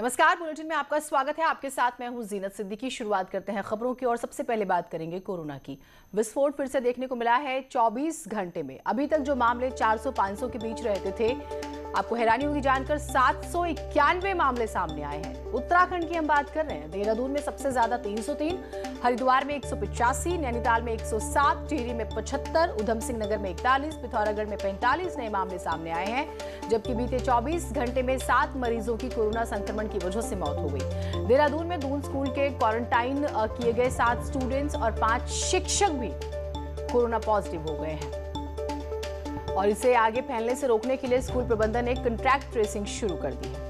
नमस्कार, बुलेटिन में आपका स्वागत है। आपके साथ मैं हूं जीनत सिद्दीकी। शुरुआत करते हैं खबरों की और सबसे पहले बात करेंगे कोरोना की। विस्फोट फिर से देखने को मिला है 24 घंटे में। अभी तक जो मामले 400-500 के बीच रहते थे, आपको हैरानी होगी जानकर 791 मामले सामने आए हैं। उत्तराखंड की हम बात कर रहे हैं। देहरादून में सबसे ज्यादा 303, हरिद्वार में 185, नैनीताल में 107, टिहरी में 75, उधम सिंह नगर में 41, पिथौरागढ़ में 45 नए मामले सामने आए हैं। जबकि बीते 24 घंटे में 7 मरीजों की कोरोना संक्रमण की वजह से मौत हो गई। देहरादून में दून स्कूल के क्वारंटाइन किए गए 7 स्टूडेंट्स और 5 शिक्षक भी कोरोना पॉजिटिव हो गए हैं और इसे आगे फैलने से रोकने के लिए स्कूल प्रबंधन ने कॉन्ट्रैक्ट ट्रेसिंग शुरू कर दी है।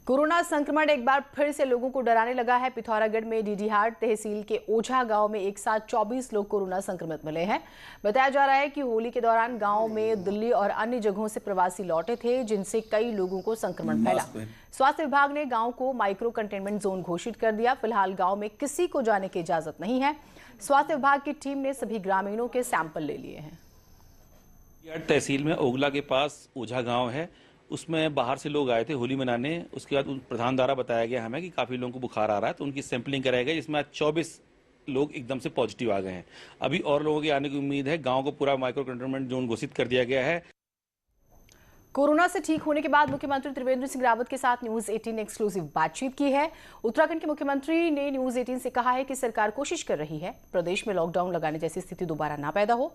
कोरोना संक्रमण एक बार फिर से लोगों को डराने लगा है। पिथौरागढ़ में डीडीहाट तहसील के ओझा गांव में एक साथ 24 लोग कोरोना संक्रमित मिले हैं। बताया जा रहा है कि होली के दौरान गांव में दिल्ली और अन्य जगहों से प्रवासी लौटे थे, जिनसे कई लोगों को संक्रमण फैला। स्वास्थ्य विभाग ने गांव को माइक्रो कंटेनमेंट जोन घोषित कर दिया। फिलहाल गांव में किसी को जाने की इजाजत नहीं है। स्वास्थ्य विभाग की टीम ने सभी ग्रामीणों के सैंपल ले लिए हैं। तहसील में ओगला के पास ओझा गांव है, उसमें बाहर से लोग आए थे होली मनाने। उसके बाद प्रधान द्वारा बताया गया हमें कि काफ़ी लोगों को बुखार आ रहा है, तो उनकी सैंपलिंग कराई गई, जिसमें आज 24 लोग एकदम से पॉजिटिव आ गए हैं। अभी और लोगों के आने की उम्मीद है। गांव को पूरा माइक्रो कंटेनमेंट जोन घोषित कर दिया गया है। कोरोना से ठीक होने के बाद मुख्यमंत्री त्रिवेंद्र सिंह रावत के साथ न्यूज 18 ने एक्सक्लूसिव बातचीत की है। उत्तराखंड के मुख्यमंत्री ने न्यूज 18 से कहा है कि सरकार कोशिश कर रही है प्रदेश में लॉकडाउन लगाने जैसी स्थिति दोबारा ना पैदा हो,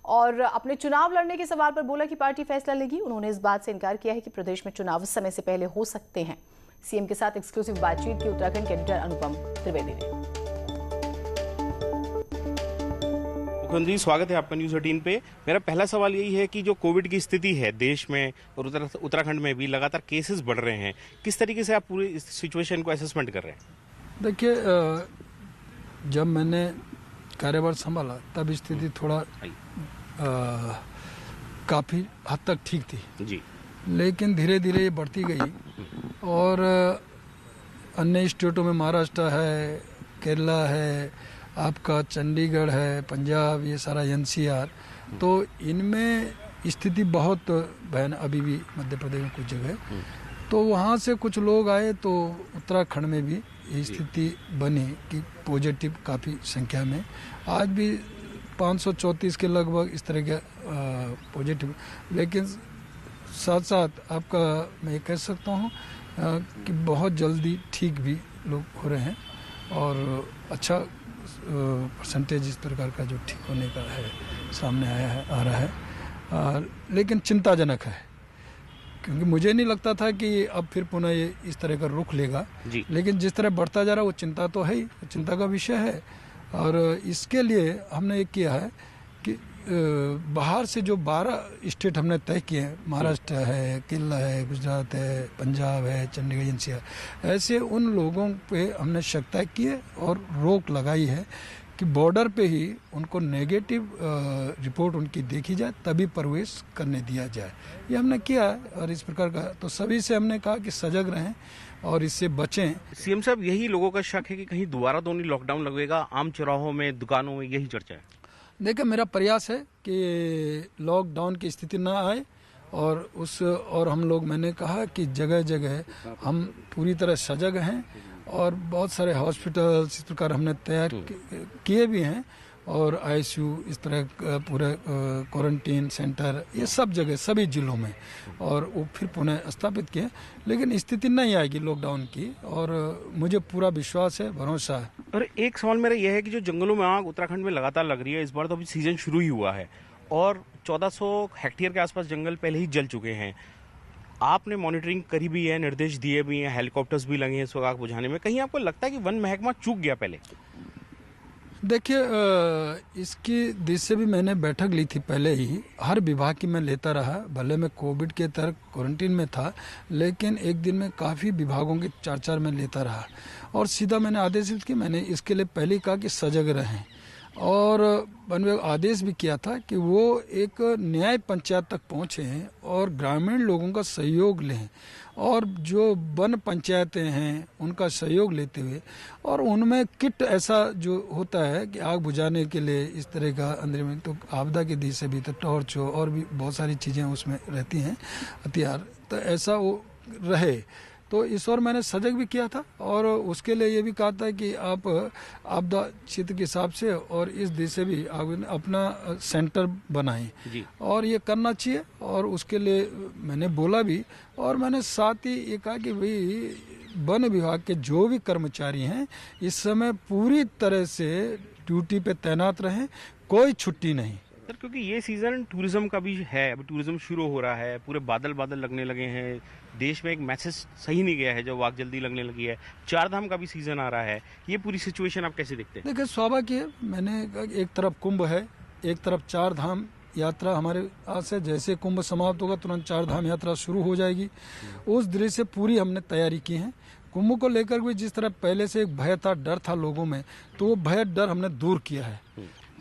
और अपने चुनाव लड़ने के सवाल पर बोला कि पार्टी फैसला लेगी। उन्होंने इस बात से इनकार किया है कि प्रदेश में चुनाव समय से पहले हो सकते हैं। सीएम के साथ एक्सक्लूसिव बातचीत की उत्तराखंड के एडिटर अनुपम त्रिवेदी ने। जी, स्वागत है आपका न्यूज़ 18 पे। मेरा पहला सवाल यही है कि जो कोविड की स्थिति है देश में और उत्तराखंड में भी लगातार केसेस बढ़ रहे हैं, किस तरीके से आप पूरी इस सिचुएशन को असेसमेंट कर रहे हैं? देखिए, जब मैंने कार्यभार संभाला तब स्थिति थोड़ा काफ़ी हद तक ठीक थी जी, लेकिन धीरे धीरे ये बढ़ती गई और अन्य स्टेटों में महाराष्ट्र है, केरला है, आपका चंडीगढ़ है, पंजाब, ये सारा एनसीआर, तो इनमें स्थिति बहुत भयानक। अभी भी मध्य प्रदेश में कुछ जगह, तो वहाँ से कुछ लोग आए तो उत्तराखंड में भी ये स्थिति बनी कि पॉजिटिव काफ़ी संख्या में, आज भी 534 के लगभग इस तरह के पॉजिटिव। लेकिन साथ साथ आपका मैं कह सकता हूँ कि बहुत जल्दी ठीक भी लोग हो रहे हैं और अच्छा परसेंटेज इस प्रकार का जो ठीक होने का है सामने आ रहा है। लेकिन चिंताजनक है, क्योंकि मुझे नहीं लगता था कि अब फिर पुनः ये इस तरह का रुख लेगा, लेकिन जिस तरह बढ़ता जा रहा है वो चिंता तो है ही, चिंता का विषय है। और इसके लिए हमने ये किया है कि बाहर से जो 12 स्टेट हमने तय किए हैं, महाराष्ट्र है, केरला है, गुजरात है, पंजाब है, चंडीगढ़, एनसीआर, ऐसे उन लोगों पे हमने शक्ति की है और रोक लगाई है कि बॉर्डर पे ही उनको नेगेटिव रिपोर्ट उनकी देखी जाए तभी प्रवेश करने दिया जाए। ये हमने किया है और इस प्रकार का, तो सभी से हमने कहा कि सजग रहें और इससे बचें। सीएम साहब, यही लोगों का शक है कि कहीं दोबारा तो नहीं लॉकडाउन लगेगा, आम चौराहों में, दुकानों में, यही चर्चा है। देखिए, मेरा प्रयास है कि लॉकडाउन की स्थिति ना आए और हम लोग, मैंने कहा कि जगह जगह हम पूरी तरह सजग हैं और बहुत सारे हॉस्पिटल इस प्रकार हमने तैयार किए भी हैं और आईसीयू इस तरह पूरे क्वारंटीन सेंटर, ये सब जगह सभी जिलों में, और वो फिर पुनः स्थापित किए। लेकिन स्थिति नहीं आएगी लॉकडाउन की और मुझे पूरा विश्वास है, भरोसा है। और एक सवाल मेरा यह है कि जो जंगलों में आग उत्तराखंड में लगातार लग रही है, इस बार तो अभी सीजन शुरू ही हुआ है और 1400 हेक्टेयर के आसपास जंगल पहले ही जल चुके हैं। आपने मॉनिटरिंग करी भी है, निर्देश दिए भी हैं, हेलीकॉप्टर्स भी लगे हैं इस वक्त आग बुझाने में। कहीं आपको लगता है कि वन महकमा चूक गया पहले? देखिए, इसकी दिशा से भी मैंने बैठक ली थी पहले ही, हर विभाग की मैं लेता रहा। भले मैं कोविड के तहत क्वारंटीन में था, लेकिन एक दिन में काफ़ी विभागों की 4-4 मैं लेता रहा और सीधा मैंने आदेशित कि मैंने इसके लिए पहले कहा कि सजग रहें। और वन विभाग आदेश भी किया था कि वो एक न्याय पंचायत तक पहुँचे हैं और ग्रामीण लोगों का सहयोग लें और जो वन पंचायतें हैं उनका सहयोग लेते हुए और उनमें किट ऐसा जो होता है कि आग बुझाने के लिए इस तरह का अंदर में तो आपदा की दिशा से भी तो टॉर्च हो और भी बहुत सारी चीज़ें उसमें रहती हैं हथियार, तो ऐसा वो रहे। तो इस ओर मैंने सजग भी किया था और उसके लिए ये भी कहा था कि आप आपदा क्षेत्र के हिसाब से और इस दिशा भी आप अपना सेंटर बनाएं और ये करना चाहिए और उसके लिए मैंने बोला भी और मैंने साथ ही ये कहा कि भाई वन विभाग के जो भी कर्मचारी हैं इस समय पूरी तरह से ड्यूटी पे तैनात रहें, कोई छुट्टी नहीं सर, क्योंकि ये सीजन टूरिज्म का भी है, अभी टूरिज्म शुरू हो रहा है, पूरे बादल बादल लगने लगे हैं, देश में एक मैसेज सही नहीं गया है जो आग जल्दी लगने लगी है, चार धाम का भी सीजन आ रहा है, ये पूरी सिचुएशन आप कैसे देखते हैं? देखिए स्वाभाविक है, मैंने एक तरफ कुंभ है, एक तरफ चार धाम यात्रा हमारे आज से जैसे कुंभ समाप्त होगा तुरंत चार धाम यात्रा शुरू हो जाएगी। उस दृष्टि से पूरी हमने तैयारी की है। कुंभ को लेकर भी जिस तरह पहले से एक भय था, डर था लोगों में, तो वो भय डर हमने दूर किया है।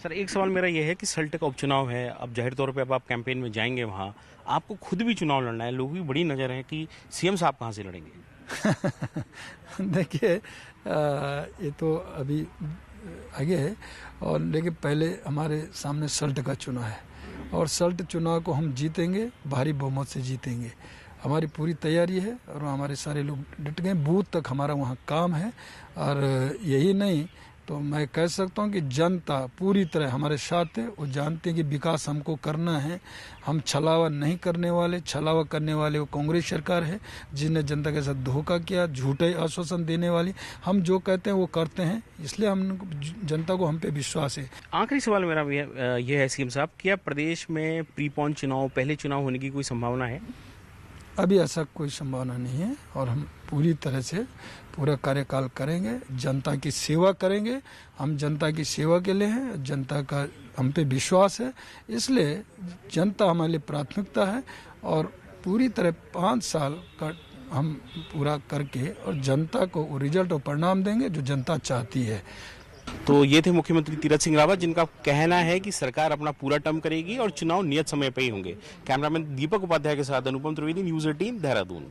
सर, एक सवाल मेरा ये है कि सल्ट का उपचुनाव है, अब जाहिर तौर पे अब आप कैंपेन में जाएंगे, वहाँ आपको खुद भी चुनाव लड़ना है, लोगों की बड़ी नज़र है कि सीएम साहब कहाँ से लड़ेंगे? देखिए ये तो अभी आगे है और लेकिन पहले हमारे सामने सल्ट का चुनाव है और सल्ट चुनाव को हम जीतेंगे, भारी बहुमत से जीतेंगे। हमारी पूरी तैयारी है और हमारे सारे लोग डट गए, बूथ तक हमारा वहाँ काम है और यही नहीं तो मैं कह सकता हूँ कि जनता पूरी तरह हमारे साथ है। वो जानते हैं कि विकास हमको करना है, हम छलावा नहीं करने वाले, छलावा करने वाले वो कांग्रेस सरकार है जिसने जनता के साथ धोखा किया, झूठे आश्वासन देने वाली। हम जो कहते हैं वो करते हैं, इसलिए हम जनता को हम पे विश्वास है। आखिरी सवाल मेरा ये है सीएम साहब, क्या प्रदेश में प्रीपोन चुनाव, पहले चुनाव होने की कोई संभावना है? अभी ऐसा कोई संभावना नहीं है और हम पूरी तरह से पूरा कार्यकाल करेंगे, जनता की सेवा करेंगे। हम जनता की सेवा के लिए हैं, जनता का हम पे विश्वास है, इसलिए जनता हमारे लिए प्राथमिकता है और पूरी तरह 5 साल का हम पूरा करके और जनता को वो रिजल्ट और परिणाम देंगे जो जनता चाहती है। तो ये थे मुख्यमंत्री तीरथ सिंह रावत, जिनका कहना है कि सरकार अपना पूरा टर्म करेगी और चुनाव नियत समय पर ही होंगे। कैमरामैन दीपक उपाध्याय के साथ अनुपम त्रिवेदी, न्यूज़ 18 देहरादून।